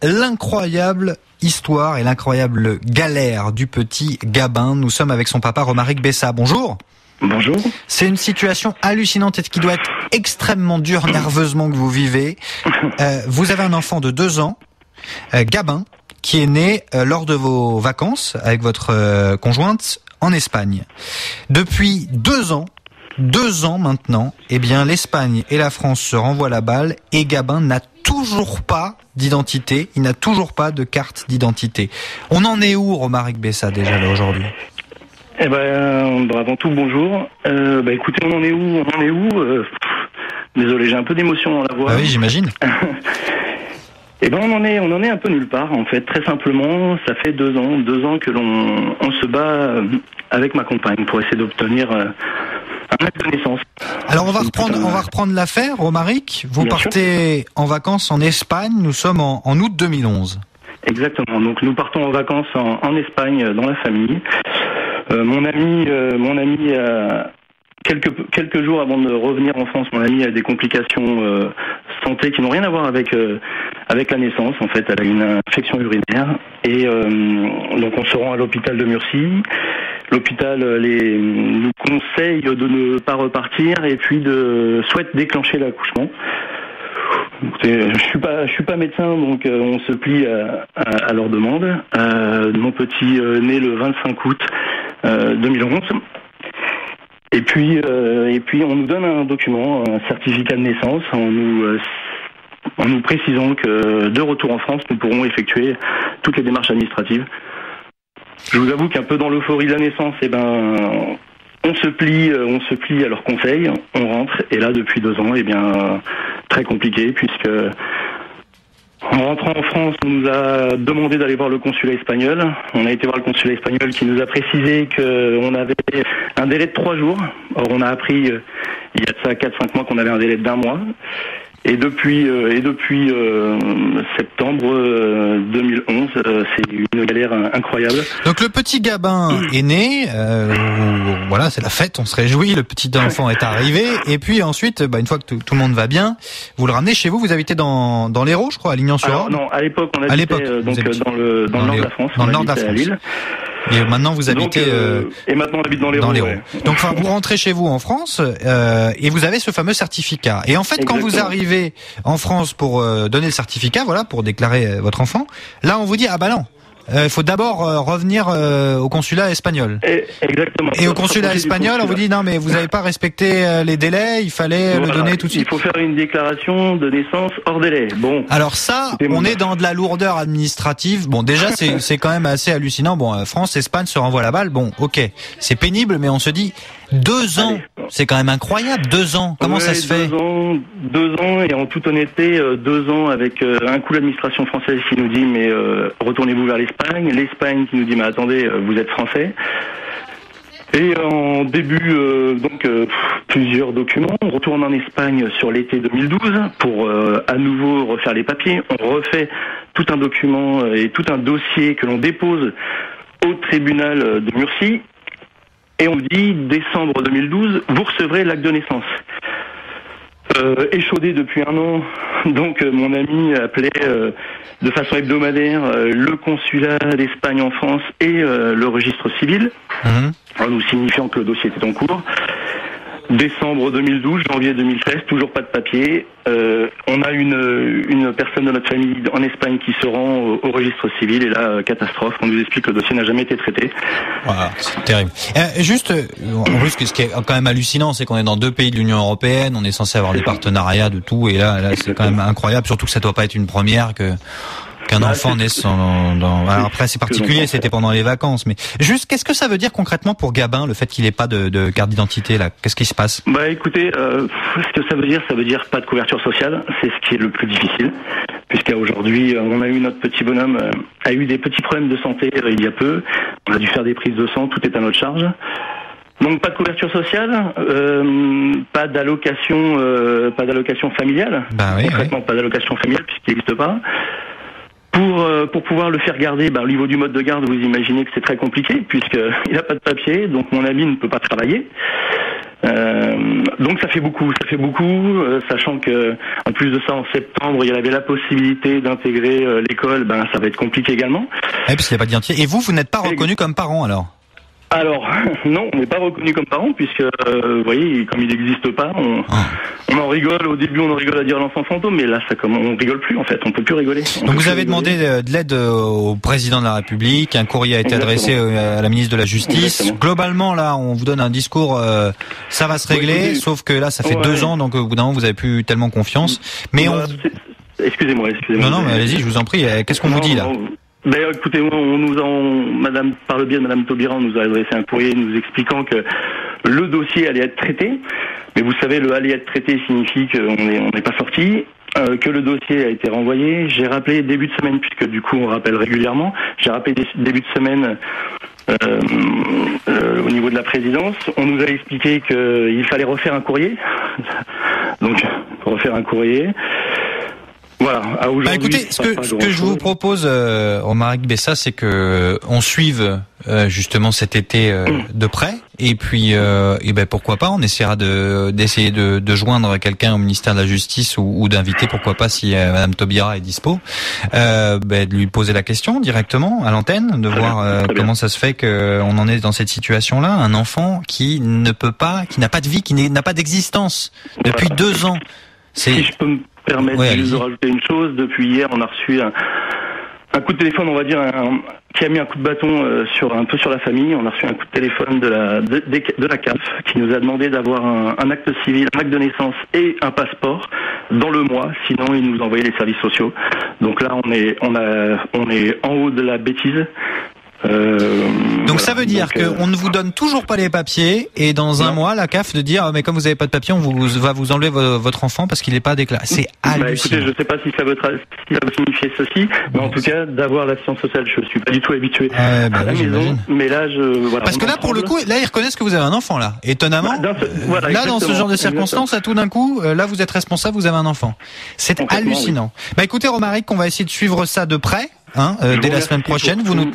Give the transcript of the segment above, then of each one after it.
l'incroyable histoire et l'incroyable galère du petit Gabin. Nous sommes avec son papa Romaric Bessa. Bonjour. Bonjour. C'est une situation hallucinante et qui doit être extrêmement dure nerveusement que vous vivez. Vous avez un enfant de 2 ans, Gabin, qui est né lors de vos vacances avec votre conjointe en Espagne. Depuis 2 ans maintenant, eh bien l'Espagne et la France se renvoient la balle et Gabin n'a toujours pas d'identité, il n'a toujours pas de carte d'identité. On en est où, Romaric Bessa, déjà là aujourd'hui ? Eh ben, avant tout, bonjour. Écoutez, on en est où Désolé, j'ai un peu d'émotion dans la voix. Ah oui, j'imagine. Eh ben, on en est un peu nulle part, en fait. Très simplement, ça fait 2 ans que on se bat avec ma compagne pour essayer d'obtenir un acte de naissance. Alors on va reprendre l'affaire, Romaric. Vous partez en vacances en Espagne. Nous sommes en août 2011. Exactement. Donc nous partons en vacances en Espagne dans la famille. Mon ami quelques jours avant de revenir en France, mon ami a des complications santé qui n'ont rien à voir avec la naissance. En fait, elle a une infection urinaire et donc on se rend à l'hôpital de Murcie. L'hôpital nous conseille de ne pas repartir et puis souhaite déclencher l'accouchement. Je suis pas médecin, donc on se plie à leur demande. Mon petit né le 25 août 2011. Et puis on nous donne un document, un certificat de naissance, en nous précisant que de retour en France, nous pourrons effectuer toutes les démarches administratives. Je vous avoue qu'un peu dans l'euphorie de la naissance, on se plie à leurs conseils, on rentre, et là depuis 2 ans, très compliqué, puisque en rentrant en France, on nous a demandé d'aller voir le consulat espagnol. On a été voir le consulat espagnol qui nous a précisé qu'on avait un délai de 3 jours. Or, on a appris, il y a de ça 4-5 mois, qu'on avait un délai d'1 mois. Et depuis septembre 2011, c'est une galère incroyable. Donc le petit Gabin est né, voilà, c'est la fête, on se réjouit, le petit enfant est arrivé, et puis ensuite, une fois que tout le monde va bien, vous le ramenez chez vous. Vous habitez dans l'Hérault, je crois, à Lignan-sur-Orne. Non, à l'époque, on habitait dans le nord de la France. Dans le nord de la France. À Lille. Et maintenant vous habitez et maintenant on habite dans l'Hérault. Ouais. Donc vous rentrez chez vous en France et vous avez ce fameux certificat. Et en fait, quand vous arrivez en France pour donner le certificat, voilà, pour déclarer votre enfant, là on vous dit non. Il faut d'abord revenir au consulat espagnol. Exactement. Et au consulat espagnol, on vous dit non, mais vous n'avez pas respecté les délais, il fallait le donner tout de suite. Il faut faire une déclaration de naissance hors délai. Bon. Alors ça, on est dans de la lourdeur administrative. Bon, déjà c'est quand même assez hallucinant. Bon, France, Espagne se renvoie la balle. Bon, ok, c'est pénible, mais on se dit 2 ans, c'est quand même incroyable. 2 ans, comment ça se fait ? 2 ans, et en toute honnêteté, 2 ans avec un coup l'administration française qui nous dit mais retournez-vous vers l'Espagne qui nous dit mais attendez, vous êtes français. Et en début, plusieurs documents. On retourne en Espagne sur l'été 2012 pour à nouveau refaire les papiers. On refait tout un document et tout un dossier que l'on dépose au tribunal de Murcie. Et on dit, décembre 2012, vous recevrez l'acte de naissance. Échaudé depuis 1 an, donc mon ami appelait de façon hebdomadaire le consulat d'Espagne en France et le registre civil, en nous signifiant que le dossier était en cours. Décembre 2012, janvier 2013, toujours pas de papier. On a une personne de notre famille en Espagne qui se rend au registre civil et là, catastrophe, on nous explique que le dossier n'a jamais été traité. Voilà, c'est terrible. Juste, en plus, ce qui est quand même hallucinant, c'est qu'on est dans 2 pays de l'Union européenne, on est censé avoir des partenariats de tout, et là c'est quand même incroyable, surtout que ça doit pas être une première qu'un enfant naisse alors après c'est particulier, c'était pendant les vacances, mais juste qu'est-ce que ça veut dire concrètement pour Gabin, le fait qu'il n'ait pas de carte d'identité là? Qu'est-ce qui se passe? Écoutez, ce que ça veut dire pas de couverture sociale, c'est ce qui est le plus difficile, puisqu'à aujourd'hui on a eu notre petit bonhomme a eu des petits problèmes de santé il y a peu, on a dû faire des prises de sang, tout est à notre charge. Donc pas de couverture sociale, pas d'allocation familiale, concrètement pas d'allocation familiale puisqu'il n'existe pas. Pour pouvoir le faire garder, au niveau du mode de garde, vous imaginez que c'est très compliqué puisqu'il n'a pas de papier, donc mon ami ne peut pas travailler. Donc ça fait beaucoup, sachant que en plus de ça, en septembre, il y avait la possibilité d'intégrer l'école. Ben ça va être compliqué également. Parce qu'il n'y a pas d'identité. Et vous n'êtes pas reconnu comme parent alors? Alors non, on n'est pas reconnu comme parent puisque vous voyez, comme il n'existe pas, on en rigole. Au début, on en rigole à dire l'enfant fantôme, mais là, on rigole plus en fait. On peut plus rigoler. Donc vous avez demandé de l'aide au président de la République. Un courrier a été adressé à la ministre de la Justice. Exactement. Globalement, là, on vous donne un discours. Ça va se régler. Sauf que là, ça fait 2 ans, donc au bout d'un moment, vous avez plus tellement confiance. Mais Excusez-moi. Non, mais allez-y, je vous en prie. Qu'est-ce qu'on vous dit là? Ben, écoutez, Madame, par le biais de Madame Taubira, nous a adressé un courrier nous expliquant que le dossier allait être traité. Mais vous savez, le allait être traité signifie qu'on n'est pas sorti, que le dossier a été renvoyé. J'ai rappelé début de semaine, puisque du coup on rappelle régulièrement. J'ai rappelé début de semaine au niveau de la présidence. On nous a expliqué qu'il fallait refaire un courrier. Donc, refaire un courrier. Voilà. Écoutez, ce que je vous propose, Romaric Bessa, c'est que on suive justement cet été de près, et puis pourquoi pas, on essaiera d'essayer de joindre quelqu'un au ministère de la Justice ou d'inviter, pourquoi pas, si Madame Taubira est dispo, de lui poser la question directement à l'antenne, de voir comment ça se fait qu'on en est dans cette situation-là, un enfant qui n'a pas de vie, qui n'a pas d'existence depuis 2 ans. Si je peux me permettre juste de rajouter une chose, depuis hier, on a reçu un coup de téléphone, on va dire, qui a mis un coup de bâton un peu sur la famille. On a reçu un coup de téléphone de la CAF qui nous a demandé d'avoir un acte civil, un acte de naissance et un passeport dans le mois, sinon ils nous envoyaient les services sociaux. Donc là, on est en haut de la bêtise. Donc ça veut dire qu'on ne vous donne toujours pas les papiers, et dans un mois, la CAF de dire mais comme vous n'avez pas de papiers, on va vous enlever votre enfant parce qu'il n'est pas déclaré. C'est hallucinant. Écoutez, je ne sais pas si ça veut signifier ceci, mais en tout cas, d'avoir l'assistance sociale, je suis pas du tout habitué à la maison. Mais là, parce que là, pour le coup, là, ils reconnaissent que vous avez un enfant, là. Étonnamment. Là, dans ce genre de circonstances, là, tout d'un coup, là, vous êtes responsable, vous avez un enfant. C'est hallucinant. Oui. Écoutez, Romaric, on va essayer de suivre ça de près. Dès la semaine prochaine, vous nous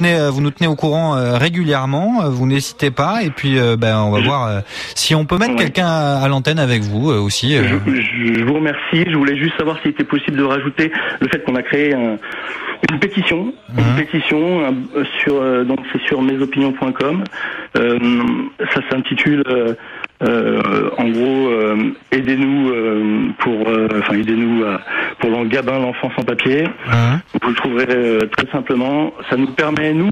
tenez au courant régulièrement. Vous n'hésitez pas, et puis on va voir si on peut mettre quelqu'un à l'antenne avec vous aussi. Je vous remercie. Je voulais juste savoir s'il était possible de rajouter le fait qu'on a créé une pétition, sur mesopinions.com. Ça s'intitule en gros aidez-nous pour Gabin, l'enfant sans papier. Vous le trouverez très simplement. Ça nous permet, nous,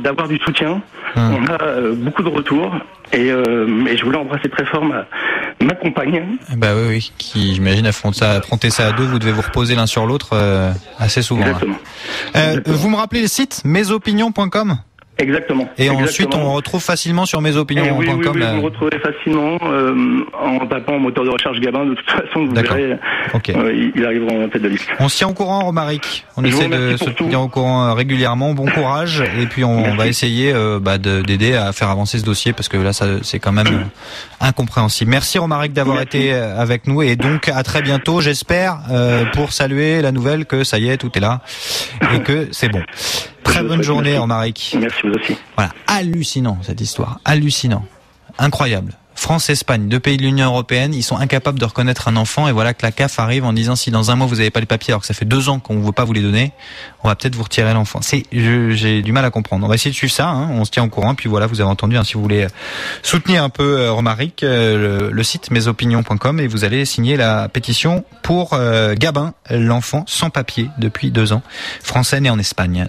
d'avoir du soutien. On a beaucoup de retours, et je voulais embrasser très fort ma compagne. Oui, qui, j'imagine, affronter ça à 2, vous devez vous reposer l'un sur l'autre assez souvent. Exactement. Vous me rappelez le site mesopinions.com? Exactement. Et ensuite, on retrouve facilement sur mesopinions.com. Oui, vous le retrouvez facilement en tapant moteur de recherche Gabin. De toute façon, vous verrez, il arrivera en tête de liste. On se tient au courant, Romaric. On essaie de se tenir au courant régulièrement. Bon courage. Et puis, on va essayer d'aider à faire avancer ce dossier, parce que là, c'est quand même incompréhensible. Merci, Romaric, d'avoir été avec nous. Et donc, à très bientôt, j'espère, pour saluer la nouvelle que ça y est, tout est là. Et que c'est bon. Très bonne journée, Romaric. Merci, vous aussi. Voilà, hallucinant cette histoire, hallucinant, incroyable. France-Espagne, 2 pays de l'Union européenne, ils sont incapables de reconnaître un enfant, et voilà que la CAF arrive en disant si dans un mois vous n'avez pas les papiers alors que ça fait 2 ans qu'on ne veut pas vous les donner, on va peut-être vous retirer l'enfant. J'ai du mal à comprendre. On va essayer de suivre ça, on se tient au courant, puis voilà, vous avez entendu, si vous voulez soutenir un peu Romaric, le site mesopinions.com, et vous allez signer la pétition pour Gabin, l'enfant sans papier depuis 2 ans, français né en Espagne.